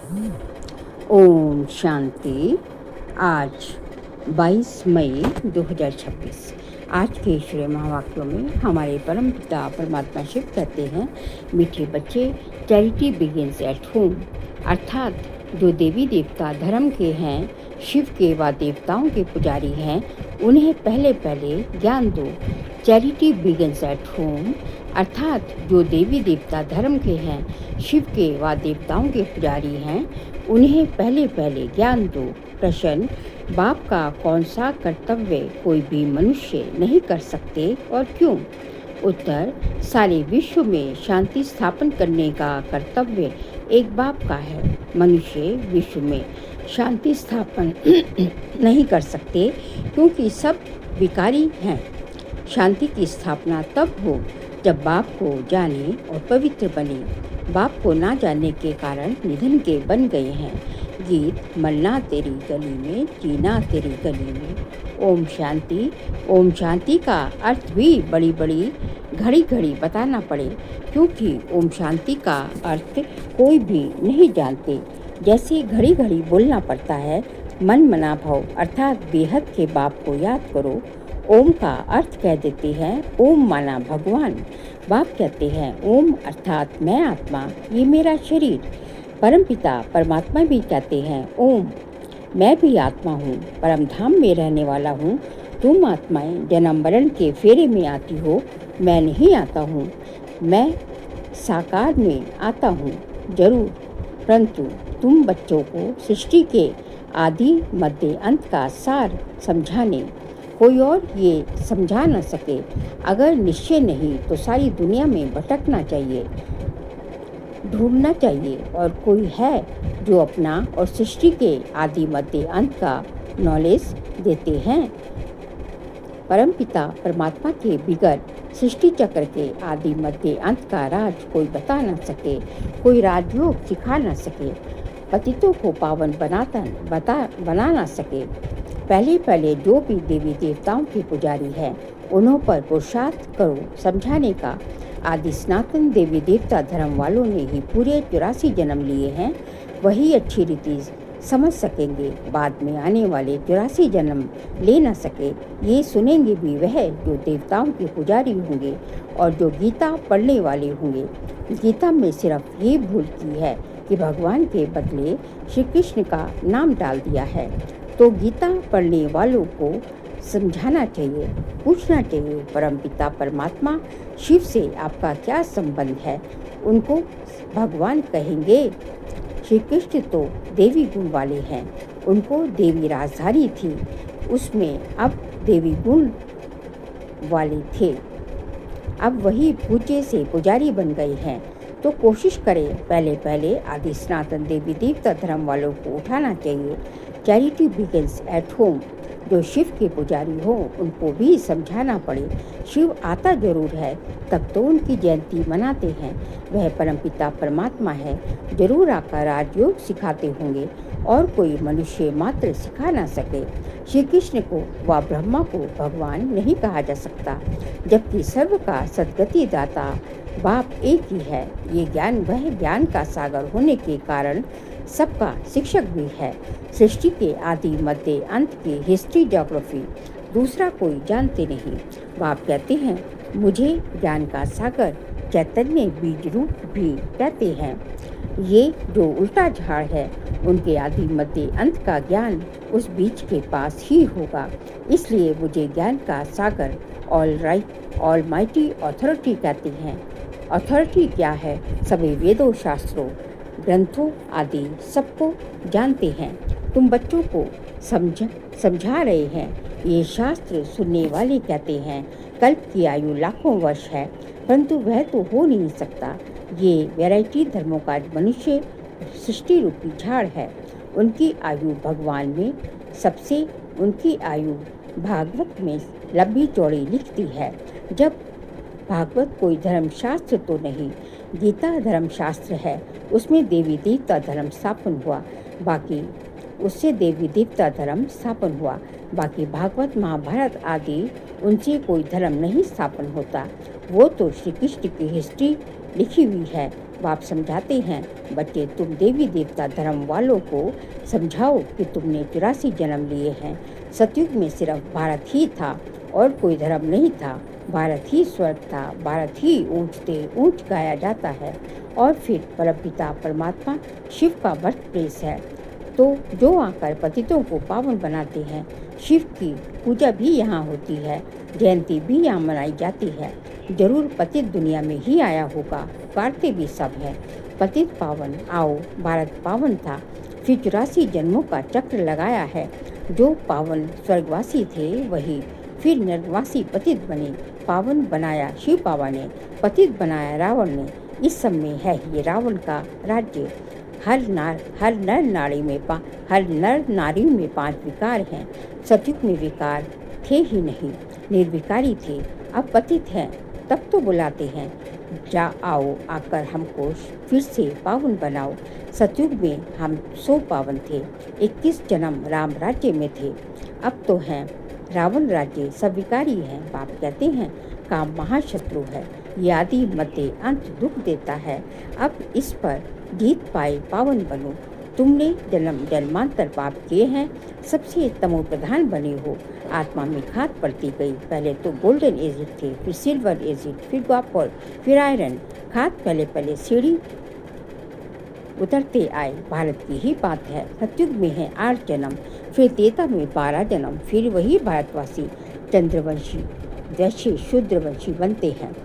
ओम शांति। आज 22 मई 2026। आज के ईश्वरीय महावाक्यों में हमारे परम पिता परमात्मा शिव कहते हैं, मीठे बच्चे, चैरिटी बिगिंस एट होम। अर्थात जो देवी देवता धर्म के हैं, शिव के व देवताओं के पुजारी हैं, उन्हें पहले पहले ज्ञान दो। चैरिटी बिगिंस एट होम अर्थात जो देवी देवता धर्म के हैं, शिव के व देवताओं के पुजारी हैं, उन्हें पहले पहले ज्ञान दो। प्रश्न, बाप का कौन सा कर्तव्य कोई भी मनुष्य नहीं कर सकते और क्यों? उत्तर, सारे विश्व में शांति स्थापन करने का कर्तव्य एक बाप का है। मनुष्य विश्व में शांति स्थापन नहीं कर सकते क्योंकि सब विकारी हैं। शांति की स्थापना तब हो जब बाप को जाने और पवित्र बने। बाप को ना जानने के कारण निधन के बन गए हैं। गीत, मरना तेरी गली में, जीना तेरी गली में। ओम शांति। ओम शांति का अर्थ भी बड़ी बड़ी घड़ी घड़ी बताना पड़े, क्योंकि ओम शांति का अर्थ कोई भी नहीं जानते। जैसे घड़ी घड़ी बोलना पड़ता है, मन मना भव अर्थात बेहद के बाप को याद करो। ओम का अर्थ कह देते हैं, ओम माना भगवान। बाप कहते हैं, ओम अर्थात मैं आत्मा, ये मेरा शरीर। परमपिता परमात्मा भी कहते हैं, ओम मैं भी आत्मा हूँ, परम धाम में रहने वाला हूँ। तुम आत्माएं जन्म मरण के फेरे में आती हो, मैं नहीं आता हूँ। मैं साकार में आता हूँ जरूर, परंतु तुम बच्चों को सृष्टि के आदि मध्य अंत का सार समझाने, कोई और ये समझा न सके। अगर निश्चय नहीं तो सारी दुनिया में भटकना चाहिए, ढूंढना चाहिए, और कोई है जो अपना और सृष्टि के आदि मध्य अंत का नॉलेज देते हैं। परमपिता परमात्मा के बिगड़ सृष्टि चक्र के आदि मध्य अंत का राज कोई बता न सके, कोई राजयोग सिखा न सके, पतितों को पावन बना ना सके। पहले पहले जो भी देवी देवताओं के पुजारी हैं, उन्हों पर पुरुषार्थ करो समझाने का। आदि सनातन देवी देवता धर्म वालों ने ही पूरे 84 जन्म लिए हैं, वही अच्छी रीति समझ सकेंगे। बाद में आने वाले 84 जन्म ले न सके, ये सुनेंगे भी वह जो देवताओं के पुजारी होंगे और जो गीता पढ़ने वाले होंगे। गीता में सिर्फ ये भूल की है कि भगवान के बदले श्री कृष्ण का नाम डाल दिया है। तो गीता पढ़ने वालों को समझाना चाहिए, पूछना चाहिए, परमपिता परमात्मा शिव से आपका क्या संबंध है? उनको भगवान कहेंगे। श्री कृष्ण तो देवी गुण वाले हैं, उनको देवी राजधानी थी, उसमें अब देवी गुण वाले थे। अब वही पूज्य से पुजारी बन गए हैं। तो कोशिश करें, पहले पहले आदि सनातन देवी देवता धर्म वालों को उठाना चाहिए। Charity begins at home. जो शिव के पुजारी हो, उनको भी समझाना पड़े। शिव आता जरूर है, तब तो उनकी जयंती मनाते हैं। वह परमपिता परमात्मा है, जरूर आकर राजयोग सिखाते होंगे, और कोई मनुष्य मात्र सिखा ना सके। श्री कृष्ण को व ब्रह्मा को भगवान नहीं कहा जा सकता, जबकि सर्व का सद्गति दाता बाप एक ही है। ये ज्ञान वह ज्ञान का सागर होने के कारण सबका शिक्षक भी है। सृष्टि के आदि मध्य अंत की हिस्ट्री ज्योग्राफी दूसरा कोई जानते नहीं। बाप कहते हैं, मुझे ज्ञान का सागर चैतन्य बीज रूप भी कहते हैं। ये जो उल्टा झाड़ है, उनके आदि मध्य अंत का ज्ञान उस बीज के पास ही होगा। इसलिए मुझे ज्ञान का सागर all right almighty authority कहते हैं। अथॉरिटी क्या है? सभी वेदों शास्त्रों ग्रंथों आदि सबको जानते हैं। तुम बच्चों को समझा रहे हैं। ये शास्त्र सुनने वाले कहते हैं, कल्प की आयु लाखों वर्ष है, परंतु वह तो हो नहीं सकता। ये वैरायटी धर्मों का मनुष्य सृष्टि रूपी झाड़ है। उनकी आयु भगवान में सबसे, उनकी आयु भागवत में लंबी चौड़ी लिखती है। जब भागवत कोई धर्मशास्त्र तो नहीं, गीता धर्मशास्त्र है। उसमें देवी देवता धर्म स्थापन हुआ, बाकी उससे देवी देवता धर्म स्थापन हुआ। बाकी भागवत महाभारत आदि उनसे कोई धर्म नहीं स्थापन होता। वो तो श्री कृष्ण की हिस्ट्री लिखी हुई है। बाप समझाते हैं, बच्चे तुम देवी देवता धर्म वालों को समझाओ कि तुमने 84 जन्म लिए हैं। सतयुग में सिर्फ भारत ही था और कोई धर्म नहीं था। भारत ही स्वर्ग था, भारत ही ऊंचते ऊंच गाया जाता है। और फिर परमपिता परमात्मा शिव का बर्थ प्लेस है, तो जो आकर पतितों को पावन बनाते हैं। शिव की पूजा भी यहाँ होती है, जयंती भी यहाँ मनाई जाती है। जरूर पतित दुनिया में ही आया होगा, पुकारते भी सब है। पतित पावन आओ, भारत पावन था, फिर 84 जन्मों का चक्र लगाया है। जो पावन स्वर्गवासी थे वही फिर नरकवासी पतित बने। पावन बनाया शिव बाबा ने, पतित बनाया रावण ने। इस सब में है ये रावण का राज्य। हर नर नारी में 5 विकार हैं। सतयुग में विकार थे ही नहीं, निर्विकारी थे। अब पतित हैं, तब तो बुलाते हैं, जा आओ, आकर हमको फिर से पावन बनाओ। सतयुग में हम 100 पावन थे, 21 जन्म राम राज्य में थे। अब तो हैं रावण राज्य, सब विकारी हैं। बाप कहते हैं काम महाशत्रु है, ये आदि मध्य अंत दुख देता है। अब इस पर जीत पाए पावन बनो। तुमने जन्म जन्मांतर पाप किए हैं, सबसे तमो प्रधान बने हो। आत्मा में खाद पड़ती गई, पहले तो गोल्डन एजिड थे, फिर सिल्वर एजिड, फिर कॉपर, फिर आयरन। खाद पहले सीढ़ी उतरते आए। भारत की ही बात है, सतयुग में है 8 जन्म, फिर त्रेता में 12 जन्म, फिर वही भारतवासी चंद्रवंशी वैश्य शूद्रवंशी बनते हैं।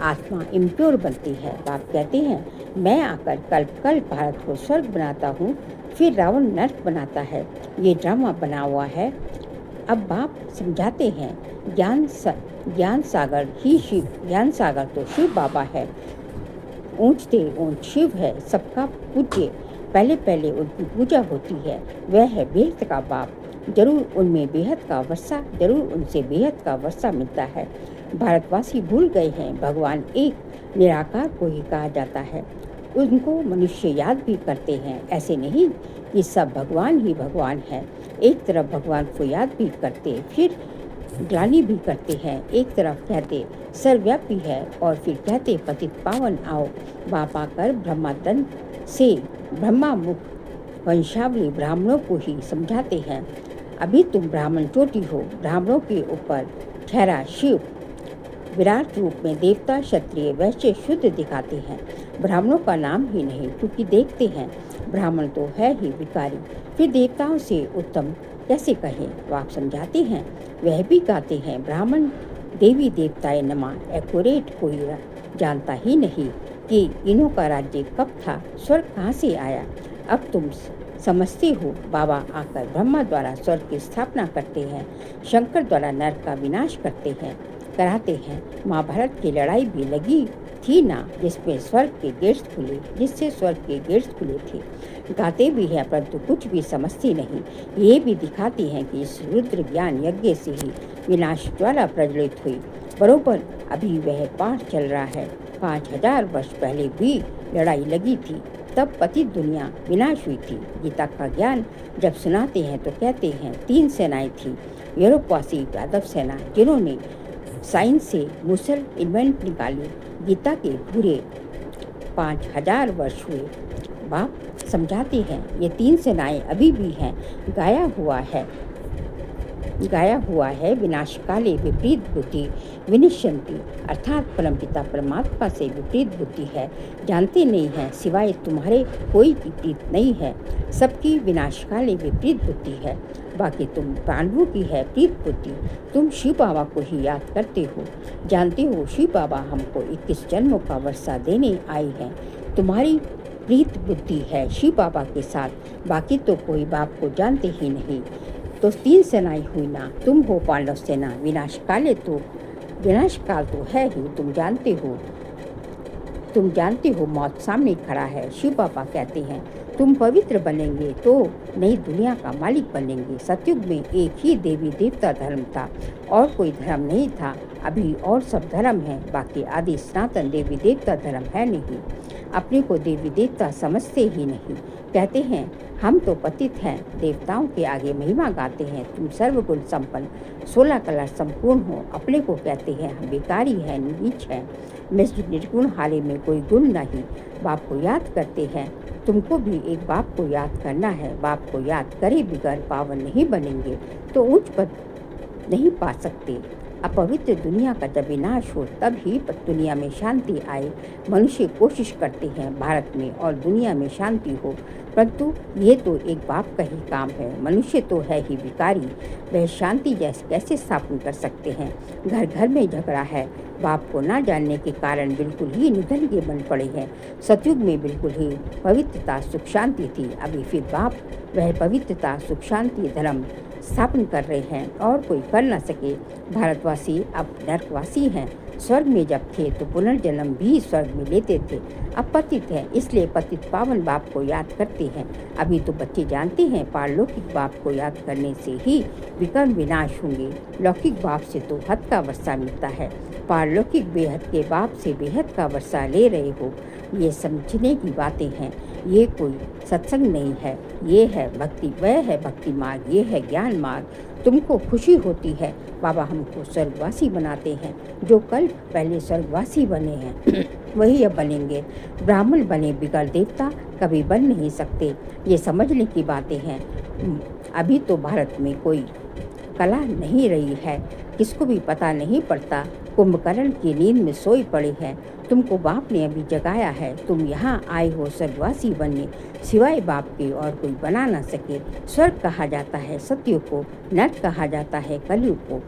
आत्मा इम्प्योर बनती है। बाप कहते हैं मैं आकर कल्प भारत को स्वर्ग बनाता हूँ, फिर रावण नर्क बनाता है। ये ड्रामा बना हुआ है। अब बाप समझाते हैं ज्ञान सागर ही शिव, ज्ञान सागर तो शिव बाबा है। ऊंचते ऊंच शिव है, सबका पूज्य। पहले उनकी पूजा होती है, वह है बेहद का बाप। जरूर उनमें बेहद का वर्षा, जरूर उनसे बेहद का वर्षा मिलता है। भारतवासी भूल गए हैं भगवान एक निराकार को ही कहा जाता है। उनको मनुष्य याद भी करते हैं, ऐसे नहीं कि सब भगवान ही भगवान है। एक तरफ भगवान को याद भी करते, फिर ग्लानि भी करते हैं। एक तरफ कहते सर्वव्यापी है और फिर कहते पतित पावन आओ। बाप आकर ब्रह्मादन से ब्रह्मा मुख वंशावली ब्राह्मणों को ही समझाते हैं। अभी तुम ब्राह्मण चोटी हो, ब्राह्मणों के ऊपर ठहरा शिव विराट रूप में देवता क्षत्रिय वैश्य शुद्ध दिखाते हैं। ब्राह्मणों का नाम ही नहीं, क्योंकि देखते हैं ब्राह्मण तो है ही विकारी, फिर देवताओं से उत्तम कैसे कहें। वो आप समझाते हैं, वह भी गाते हैं ब्राह्मण देवी देवताए नमः। एक्यूरेट कोई जानता ही नहीं कि इन्हों का राज्य कब था, स्वर्ग कहाँ से आया। अब तुम समझते हो। बाबा आकर ब्रह्मा द्वारा स्वर्ग की स्थापना करते हैं, शंकर द्वारा नरक का विनाश कराते हैं। महाभारत की लड़ाई भी लगी थी ना, जिससे स्वर्ग के गेट्स खुले थे। गाते भी हैं परंतु कुछ भी समझती नहीं। ये भी दिखाती हैं कि इस रुद्र ज्ञान यज्ञ से ही विनाश ज्वाला प्रज्वलित हुई। बरोबर अभी वह पाठ चल रहा है। 5000 वर्ष पहले भी लड़ाई लगी थी, तब पतित दुनिया विनाश हुई थी। गीता का ज्ञान जब सुनाते हैं तो कहते हैं 3 सेनाएं थी। यूरोपवासी यादव सेना, जिन्होंने साइंस से मुसल इन्वेंट निकाली। गीता के पूरे 5000 वर्ष हुए। बाप समझाते हैं ये 3 सेनाएं अभी भी हैं। गाया हुआ है विनाश काले विपरीत बुद्धि विनिश्यंती, अर्थात परमपिता परमात्मा से विपरीत बुद्धि है। जानते नहीं हैं सिवाय तुम्हारे कोई विपरीत नहीं है, सबकी विनाश काले विपरीत बुद्धि है। बाकी तुम पांडवों की है प्रीत बुद्धि। तुम शिव बाबा को ही याद करते हो, जानते हो शिव बाबा हमको 21 जन्मों का वर्षा देने आई हैं। तुम्हारी प्रीत बुद्धि है शिव बाबा के साथ, बाकी तो कोई बाप को जानते ही नहीं। तो 3 सेनाएं हुई ना, तुम हो पांडव सेना। विनाश काल तो है ही, तुम जानते हो मौत सामने खड़ा है। शिव बाबा कहते हैं तुम पवित्र बनेंगे तो नई दुनिया का मालिक बनेंगे। सतयुग में एक ही देवी देवता धर्म था और कोई धर्म नहीं था। अभी और सब धर्म है, बाकी आदि सनातन देवी देवता धर्म है नहीं। अपने को देवी देवता समझते ही नहीं। कहते हैं हम तो पतित हैं, देवताओं के आगे महिमा गाते हैं। तुम सर्वगुण संपन्न 16 कला संपूर्ण हो, अपने को कहते हैं हम भिखारी हैं, नीच हैं। मैं निर्गुण हारे में कोई गुण नहीं। बाप को याद करते हैं, तुमको भी एक बाप को याद करना है। बाप को याद करे बिगड़ पावन नहीं बनेंगे तो उच्च पद नहीं पा सकते। अपवित्र दुनिया का जब विनाश हो तब ही दुनिया में शांति आए। मनुष्य कोशिश करते हैं भारत में और दुनिया में शांति हो, परंतु ये तो एक बाप का ही काम है। मनुष्य तो है ही विकारी, वह शांति जैसे कैसे स्थापन कर सकते हैं। घर घर में झगड़ा है, बाप को ना जानने के कारण बिल्कुल ही निधन के बन पड़े हैं। सतयुग में बिल्कुल ही पवित्रता सुख शांति थी, अभी फिर बाप वह पवित्रता सुख शांति धर्म स्थापन कर रहे हैं और कोई कर न सके। भारतवासी अब नरकवासी हैं। स्वर्ग में जब थे तो पुनर्जन्म भी स्वर्ग में लेते थे, अब पतित हैं, इसलिए पतित पावन बाप को याद करते हैं। अभी तो बच्चे जानते हैं पारलौकिक बाप को याद करने से ही विकर्म विनाश होंगे। लौकिक बाप से तो हद का वर्षा मिलता है, पारलौकिक बेहद के बाप से बेहद का वर्षा ले रहे हो। ये समझने की बातें हैं, ये कोई सत्संग नहीं है, ये है भक्ति, वह है भक्ति मार्ग, ये है ज्ञान मार्ग। तुमको खुशी होती है बाबा हमको स्वर्गवासी बनाते हैं। जो कल पहले स्वर्गवासी बने हैं वही अब बनेंगे। ब्राह्मण बने बिगड़ देवता कभी बन नहीं सकते। ये समझने की बातें हैं। अभी तो भारत में कोई कला नहीं रही है, किसको भी पता नहीं पड़ता। कुंभकर्ण की नींद में सोई पड़े हैं, तुमको बाप ने अभी जगाया है। तुम यहाँ आए हो स्वर्गवासी बनने, सिवाय बाप के और कोई बना ना सके। स्वर्ग कहा जाता है सतयुग को, नर्क कहा जाता है कलयुग को।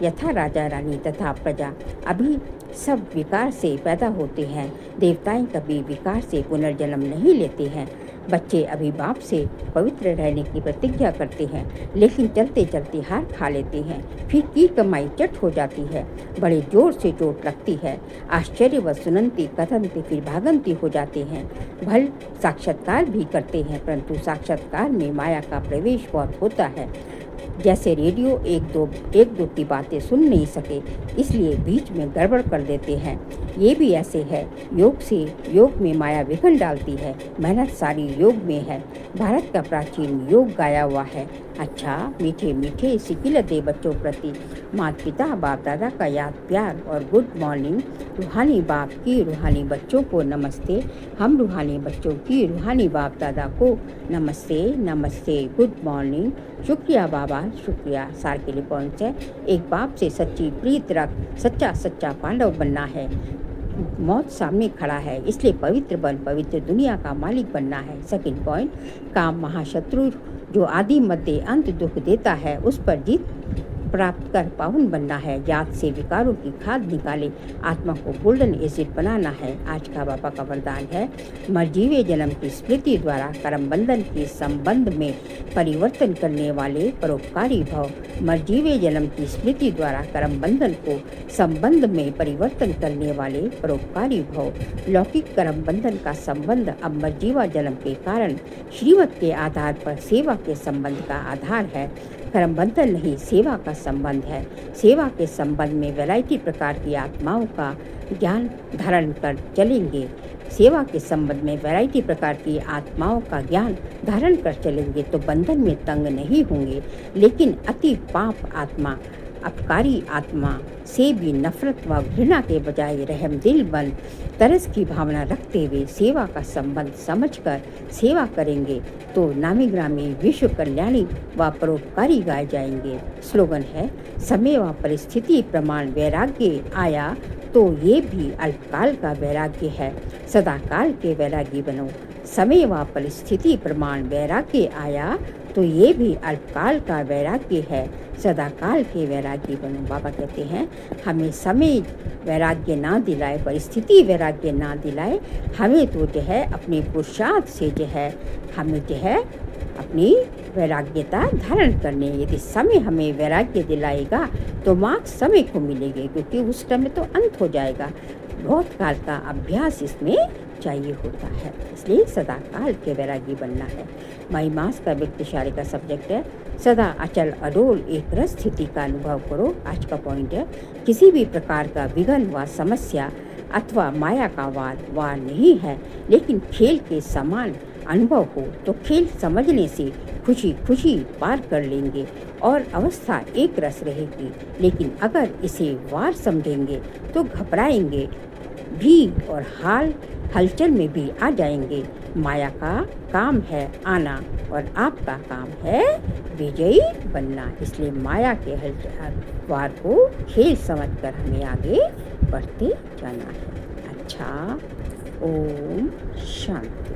यथा राजा रानी तथा प्रजा, अभी सब विकार से पैदा होते हैं। देवताएं कभी विकार से पुनर्जन्म नहीं लेते हैं। बच्चे अभी बाप से पवित्र रहने की प्रतिज्ञा करते हैं, लेकिन चलते चलते हार खा लेते हैं। फिर की कमाई चट हो जाती है, बड़े जोर से चोट लगती है। आश्चर्य व सुनंती कथनती फिर भागंती हो जाते हैं। भल साक्षात्कार भी करते हैं, परंतु साक्षात्कार में माया का प्रवेश बहुत होता है। जैसे रेडियो एक दो की बातें सुन नहीं सके, इसलिए बीच में गड़बड़ कर देते हैं। ये भी ऐसे है, योग में माया विघन डालती है। मेहनत सारी योग में है। भारत का प्राचीन योग गाया हुआ है। अच्छा मीठे मीठे सिकिल दे बच्चों प्रति माता पिता बाप दादा का याद प्यार और गुड मॉर्निंग। रूहानी बाप की रूहानी बच्चों को नमस्ते। हम रूहानी बच्चों की रूहानी बाप दादा को नमस्ते नमस्ते, गुड मॉर्निंग। शुक्रिया बाबा, शुक्रिया। सार के लिए पॉइंट्स है। एक बाप से सच्ची प्रीत रख, सच्चा पांडव बनना है। मौत सामने खड़ा है, इसलिए पवित्र बन, पवित्र दुनिया का मालिक बनना है। सेकंड पॉइंट, काम महाशत्रु जो आदि मध्य अंत दुख देता है उस पर जीत प्राप्त कर पावन बनना है। याद से विकारों की खाद निकाले, आत्मा को गोल्डन एसिड बनाना है। आज का बाबा का वरदान है, मरजीवे जन्म की स्मृति द्वारा कर्म बंधन के संबंध में परिवर्तन करने वाले परोपकारी भव। मरजीवे जन्म की स्मृति द्वारा कर्म बंधन को संबंध में परिवर्तन करने वाले परोपकारी भव। लौकिक कर्म बंधन का संबंध अब मरजीवा जन्म के कारण श्रीमत के आधार पर सेवा के संबंध का आधार है। कर्म बंधन नहीं, सेवा का संबंध है। सेवा के संबंध में वैरायटी प्रकार की आत्माओं का ज्ञान धारण कर चलेंगे। सेवा के संबंध में वैरायटी प्रकार की आत्माओं का ज्ञान धारण कर चलेंगे तो बंधन में तंग नहीं होंगे। लेकिन अति पाप आत्मा, अपकारी आत्मा से भी नफरत व घृणा के बजाय रहम दिल बन तरस की भावना रखते हुए सेवा का संबंध समझकर सेवा करेंगे तो नामी ग्रामी विश्व कल्याणी व परोपकारी गाए जाएंगे। स्लोगन है, समय व परिस्थिति प्रमाण वैराग्य आया तो ये भी अल्पकाल का वैराग्य है, सदा काल के वैरागी बनो। समय व परिस्थिति प्रमाण वैराग्य आया तो ये भी अल्पकाल का वैराग्य है, सदा काल के वैरागी बनो। बाबा कहते हैं हमें समय वैराग्य ना दिलाए, परिस्थिति वैराग्य ना दिलाए, हमें तो जो है अपने पुरुषार्थ से जो है हमें जो है अपनी वैराग्यता धारण करने। यदि समय हमें वैराग्य दिलाएगा तो मार्क्स समय को मिलेंगे, क्योंकि उस समय तो अंत हो जाएगा। बहुत काल का अभ्यास इसमें चाहिए होता है, इसलिए सदा काल के वैरागी बनना है। मई मास का व्यक्तिशाली का सब्जेक्ट है, सदा अचल अडोल एक रस स्थिति का अनुभव करो। आज का पॉइंट है, किसी भी प्रकार का विघ्न व समस्या अथवा माया का वार नहीं है, लेकिन खेल के समान अनुभव हो तो खेल समझने से खुशी खुशी पार कर लेंगे और अवस्था एक रस रहेगी। लेकिन अगर इसे वार समझेंगे तो घबराएंगे भी और हलचल में भी आ जाएंगे। माया का काम है आना और आपका काम है विजयी बनना। इसलिए माया के हलचल वार को खेल समझकर हमें आगे बढ़ते जाना है। अच्छा, ओम शांति।